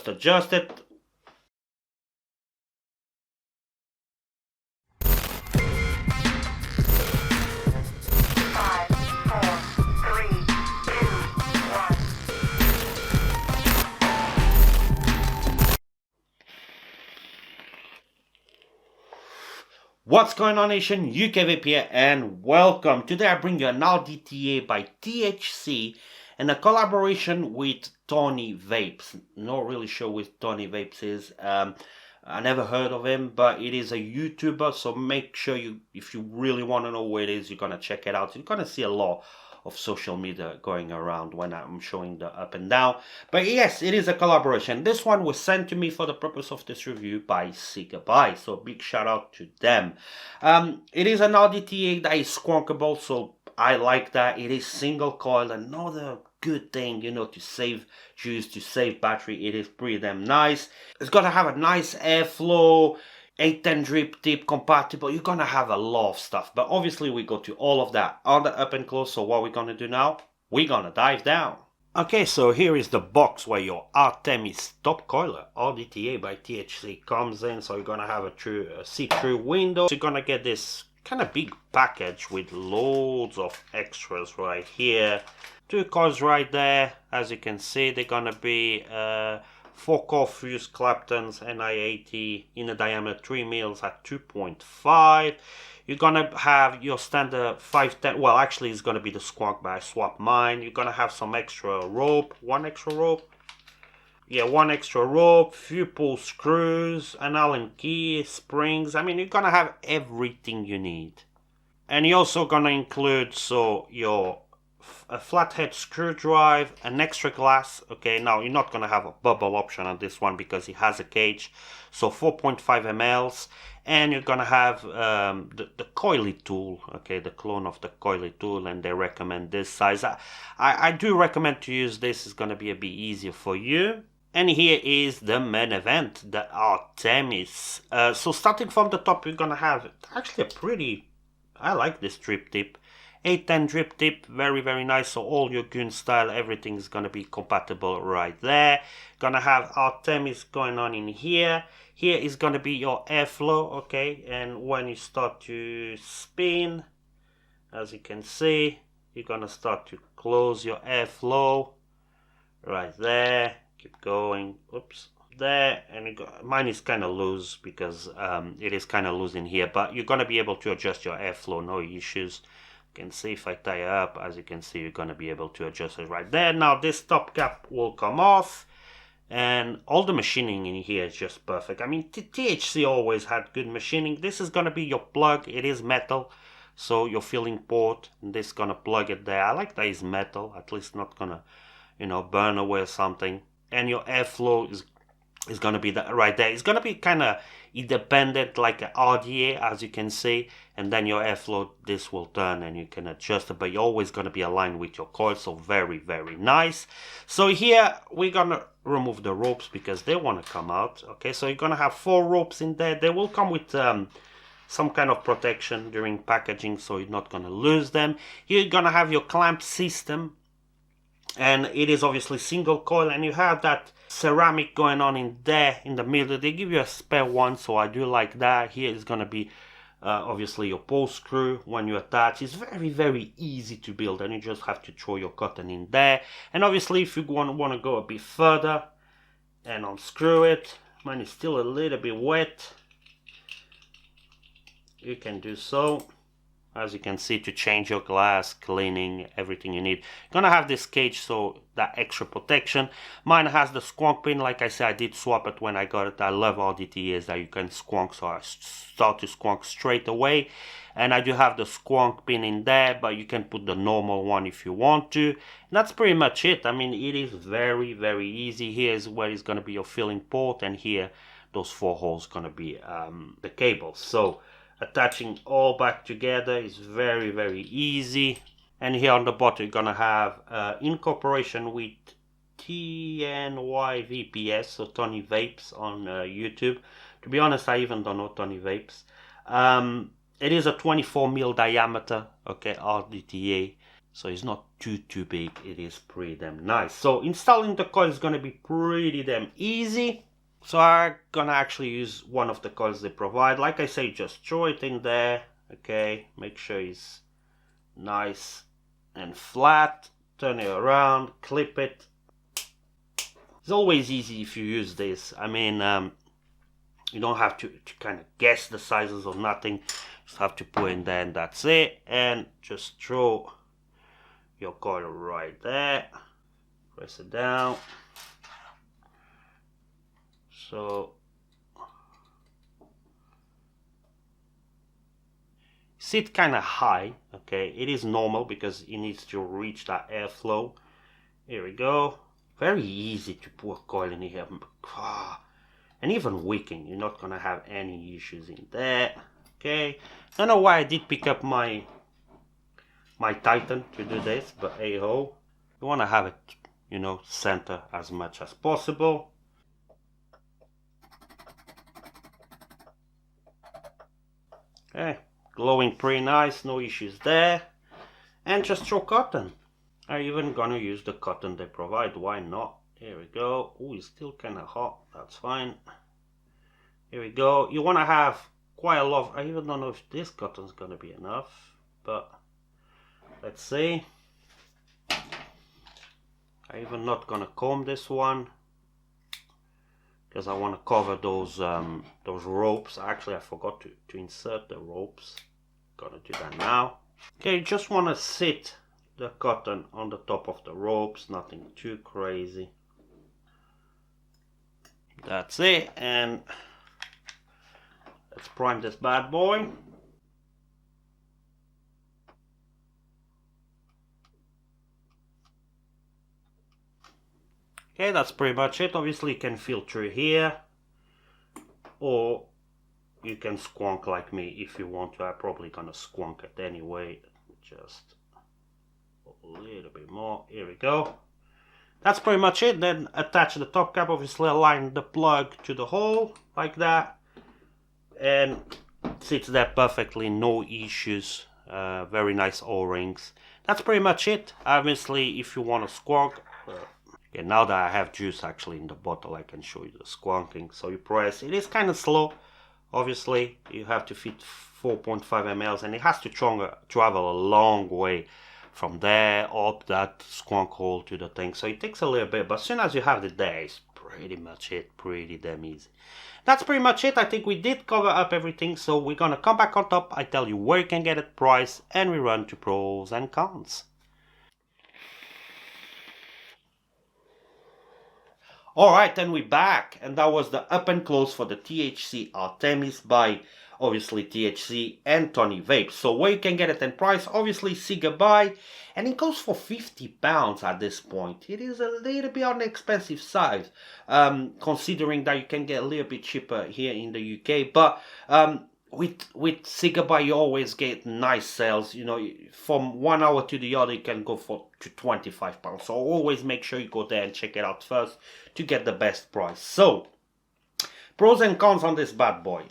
adjust it. What's going on, nation? ukvapeuk here, and welcome. Today I bring you an Rdta by THC and a collaboration with Tony Vapes. Not really sure what Tony Vapes is. I never heard of him, but it is a YouTuber, so make sure if you really want to know what it is, you're gonna check it out. You're gonna see a lot of social media going around when I'm showing the up and down. But yes, it is a collaboration. This one was sent to me for the purpose of this review by Goodbye, so big shout out to them. It is an Rdta that is squonkable, so I like that. It is single coil, another good thing, you know, to save juice, to save battery. It is pretty damn nice. It's gonna have a nice airflow, 810 drip tip compatible. You're gonna have a lot of stuff, but obviously we go to all of that on the up and close. So what we're gonna do now, we're gonna dive down. Okay, so here is the box where your Artemis top coiler Rdta by THC comes in. So you're gonna have a see-through window. So you're gonna get this kind of big package with loads of extras right here. 2 coils right there. As you can see, they're gonna be 4 core fused Claptons Ni80 in a diameter 3 mils at 2.5. You're gonna have your standard 510. Well, actually, it's gonna be the squonk, but I swapped mine. You're gonna have some extra rope, one extra rope. Yeah, one extra rope, few pull screws, an Allen key, springs. I mean, you're gonna have everything you need. And you're also gonna include a flathead screwdriver, an extra glass. Okay, now you're not gonna have a bubble option on this one because it has a cage, so 4.5 mls, and you're gonna have the Coil tool. Okay, the clone of the Coil tool, and they recommend this size. I do recommend to use this. It's gonna be a bit easier for you. And here is the main event, the Artemis. So starting from the top, you're gonna have actually a pretty, I like this drip tip. 810 drip tip, very very nice. So all your gun style, everything is gonna be compatible right there. Gonna have Artemis going on in here. Here is gonna be your airflow, okay, and when you start to spin, as you can see, you're gonna start to close your airflow right there. Keep going, oops, there, and mine is kind of loose because it is kind of loose in here, but you're gonna be able to adjust your airflow, no issues. You can see if I tie it up, as you can see, you're gonna be able to adjust it right there. Now this top cap will come off, and all the machining in here is just perfect. I mean, THC always had good machining. This is gonna be your plug. It is metal, so your filling port, and this is gonna plug it there. I like that it's metal, at least not gonna, you know, burn away or something. And your airflow is gonna be right there. It's gonna be kind of independent like an Rdta, as you can see, and then your airflow, this will turn and you can adjust it, but you're always gonna be aligned with your coil, so very very nice. So here we're gonna remove the ropes because they want to come out. Okay, so you're gonna have 4 ropes in there. They will come with some kind of protection during packaging, so you're not gonna lose them. Here you're gonna have your clamp system, and it is obviously single coil, and you have that ceramic going on in there in the middle. They give you a spare one, so I do like that. Here is gonna be obviously your pull screw when you attach. It's very very easy to build, and you just have to throw your cotton in there. And obviously if you want to go a bit further and unscrew it, mine is still a little bit wet, you can do so. As you can see, to change your glass, cleaning, everything you need. You're gonna have this cage, so that extra protection. Mine has the squonk pin. Like I said, I did swap it when I got it. I love Rdtas that you can squonk, so I start to squonk straight away. And I do have the squonk pin in there, but you can put the normal one if you want to. And that's pretty much it. I mean, it is very very easy. Here is where it's gonna be your filling port, and here those 4 holes gonna be the cables. So attaching all back together is very very easy. And here on the bottom you're gonna have in cooperation with TNY VPS, so Tony Vapes on YouTube. To be honest, I even don't know Tony Vapes. It is a 24 mil diameter, okay, Rdta. So it's not too big. It is pretty damn nice. So installing the coil is gonna be pretty damn easy. So I'm gonna actually use one of the coils they provide. Like I say, just throw it in there. Okay, make sure it's nice and flat. Turn it around, clip it. It's always easy if you use this. I mean, you don't have to kind of guess the sizes or nothing. Just have to put in there and that's it. And just throw your coil right there. Press it down. So sit kind of high. Okay, it is normal because it needs to reach that airflow. Here we go. Very easy to put a coil in here. And even wicking, you're not gonna have any issues in there. Okay, I don't know why I did pick up my Titan to do this, but hey ho, you want to have it, you know, center as much as possible. Okay, glowing pretty nice, no issues there. And just throw cotton. I'm even gonna use the cotton they provide, why not? Here we go. Oh, it's still kind of hot, that's fine. Here we go. You want to have quite a lot. I even don't know if this cotton's gonna be enough, but let's see. I'm even not gonna comb this one because I want to cover those ropes. Actually, I forgot to insert the ropes. Gonna do that now. Okay, you just want to sit the cotton on the top of the ropes, nothing too crazy. That's it, and let's prime this bad boy. Okay, that's pretty much it. Obviously you can feel through here, or you can squonk like me if you want to. I'm probably gonna squonk it anyway. Just a little bit more. Here we go. That's pretty much it. Then attach the top cap. Obviously align the plug to the hole like that, and it sits there perfectly, no issues. Very nice O-rings. That's pretty much it. Obviously if you want to squonk, okay, now that I have juice actually in the bottle, I can show you the squonking. So you press, it is kind of slow. Obviously you have to fit 4.5 ml and it has to travel a long way from there up that squonk hole to the thing. So it takes a little bit, but as soon as you have it there, it's pretty much it. Pretty damn easy. That's pretty much it. I think we did cover up everything. So we're gonna come back on top. I tell you where you can get it, price, and we run to pros and cons. Alright, then we're back, and that was the up and close for the THC Artemis by obviously THC and Tony Vape. So where you can get it in price, obviously Cigar Buy, and it goes for £50 at this point. It is a little bit on the expensive side, considering that you can get a little bit cheaper here in the UK, but with Cigar Buy you always get nice sales. You know, from 1 hour to the other you can go to £25. So always make sure you go there and check it out first to get the best price. So pros and cons on this bad boy.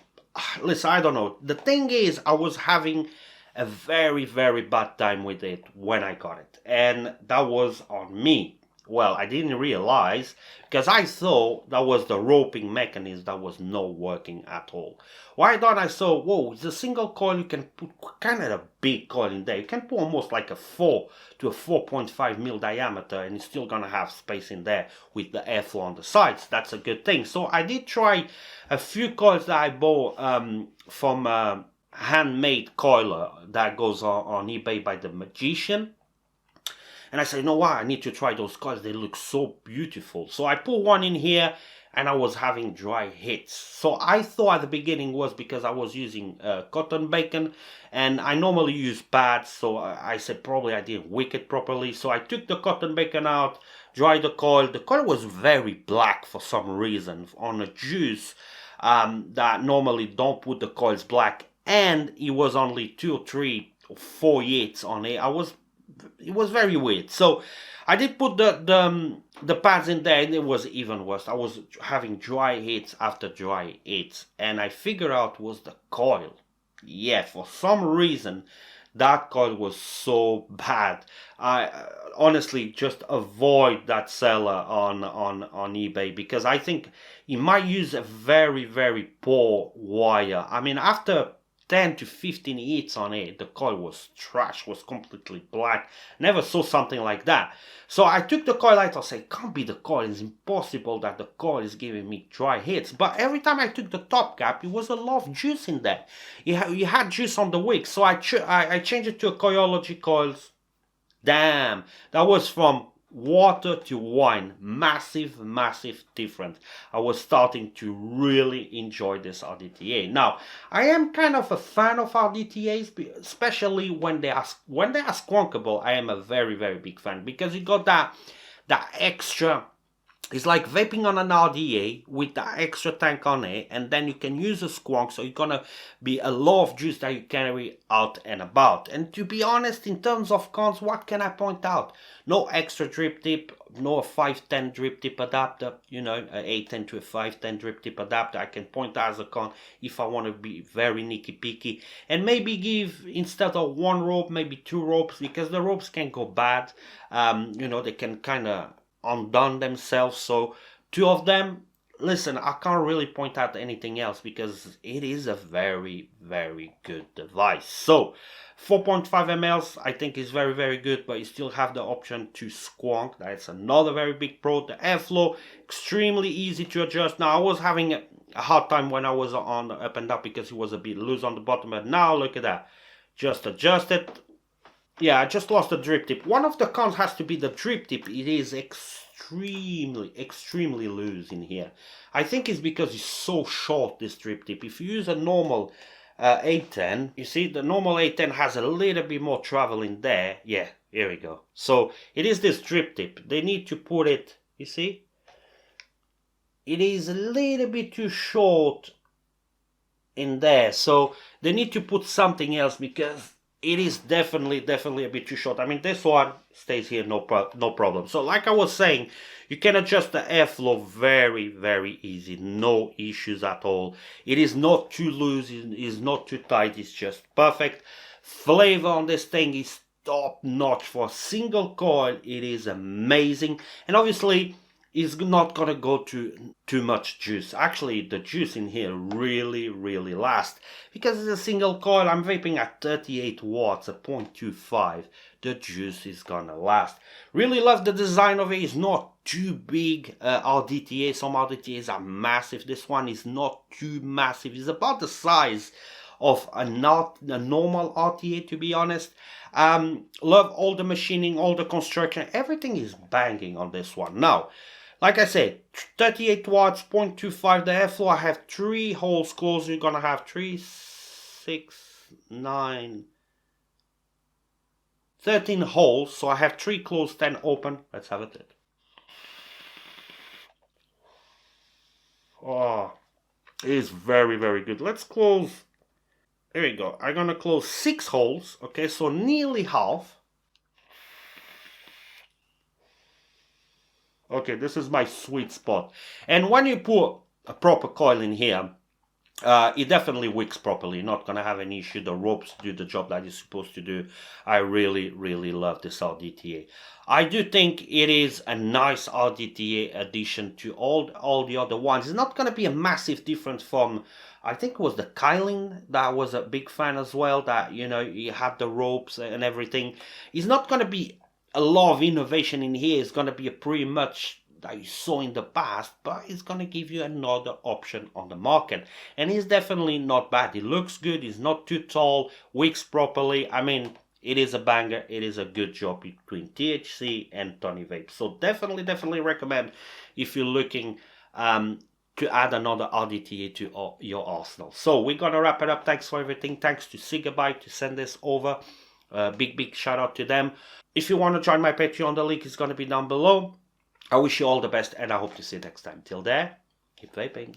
Listen, I don't know. The thing is, I was having a very bad time with it when I got it, and that was on me. Well, I didn't realize, because I thought that was the roping mechanism that was not working at all. Why thought I saw, whoa, it's a single coil, you can put kind of a big coil in there. You can put almost like a 4 to a 4.5 mil diameter, and it's still gonna have space in there with the airflow on the sides. That's a good thing. So I did try a few coils that I bought from handmade coiler that goes on eBay by the Magician. And I said, you know what, I need to try those coils. They look so beautiful. So I put one in here and I was having dry hits. So I thought at the beginning was because I was using cotton bacon, and I normally use pads. So I said probably I didn't wick it properly. So I took the cotton bacon out, dried the coil. The coil was very black for some reason on a juice that normally don't put the coils black. And it was only 2 or 3 or 4 hits on it. It was very weird. So I did put the pads in there, and it was even worse. I was having dry hits after dry hits, and I figured out it was the coil. Yeah, for some reason That coil was so bad. I honestly just avoid that seller on eBay, because I think he might use a very, very poor wire. I mean, after 10 to 15 hits on it, the coil was trash, was completely black. Never saw something like that. So I took the coil out. I said, can't be the coil. It's impossible that the coil is giving me dry hits. But every time I took the top cap, it was a lot of juice in there. You had juice on the wick. So I changed it to a Coilology coils. Damn, that was from water to wine. Massive, massive difference. I was starting to really enjoy this Rdta. Now, I am kind of a fan of Rdtas, especially when they are squonkable. I am a very, very big fan, because you got that extra. It's like vaping on an Rda with that extra tank on it, and then you can use a squonk, so you're gonna be a lot of juice that you carry out and about. And to be honest, in terms of cons, what can I point out? No extra drip tip, no 510 drip tip adapter, you know, a 810 to a 510 drip tip adapter. I can point out as a con if I want to be very nicky picky, and maybe give, instead of one rope, maybe 2 ropes, because the ropes can go bad. You know, they can kind of undone themselves. So 2 of them. Listen, I can't really point out anything else, because it is a very, very good device. So 4.5 ml I think is very, very good, but you still have the option to squonk. That's another very big pro. The airflow, extremely easy to adjust. Now, I was having a hard time when I was on the up and up, because it was a bit loose on the bottom, but now look at that. Just adjust it. Yeah, I just lost the drip tip. One of the cons has to be the drip tip. It is extremely, extremely loose in here. I think it's because it's so short, this drip tip. If you use a normal 810, you see the normal 810 has a little bit more travel in there. Yeah, here we go. So it is this drip tip. They need to put it, you see? It is a little bit too short in there. So they need to put something else, because it is definitely a bit too short. I mean, this one stays here, no problem. So like I was saying, you can adjust the airflow very, very easy. No issues at all. It is not too loose, it is not too tight. It's just perfect. Flavor on this thing is top notch. For a single coil, it is amazing. And obviously, it's not gonna go to too much juice. Actually, the juice in here really, really lasts, because it's a single coil. I'm vaping at 38 watts at 0.25. The juice is gonna last. Really love the design of it. It's not too big. Rdta, some Rdtas are massive. This one is not too massive. It's about the size of a normal Rta, to be honest. Love all the machining, all the construction. Everything is banging on this one. Now, like I said, 38 watts, 0.25 the airflow. I have 3 holes closed. You're gonna have 3, 6, 9, 13 holes. So I have 3 closed, 10 open. Let's have it. Oh, it is very, very good. Let's close. There we go. I'm gonna close 6 holes. Okay, so nearly half. Okay, this is my sweet spot. And when you put a proper coil in here, it definitely wicks properly. You're not going to have any issue. The ropes do the job that it's supposed to do. I really, really love this Rdta. I do think it is a nice Rdta addition to all the other ones. It's not going to be a massive difference from, I think it was the Kyling that I was a big fan as well, that, you know, you had the ropes and everything. It's not going to be a lot of innovation in here. It's going to be a pretty much that you saw in the past, but it's going to give you another option on the market, and it's definitely not bad. It looks good. It's not too tall, wicks properly. I mean, it is a banger. It is a good job between THC and Tony Vape. So definitely recommend if you're looking to add another Rdta to your arsenal. So we're gonna wrap it up. Thanks for everything. Thanks to Gigabyte to send this over. Big shout out to them. If you want to join my Patreon, the link is going to be down below. I wish you all the best, and I hope to see you next time. Till there, keep vaping.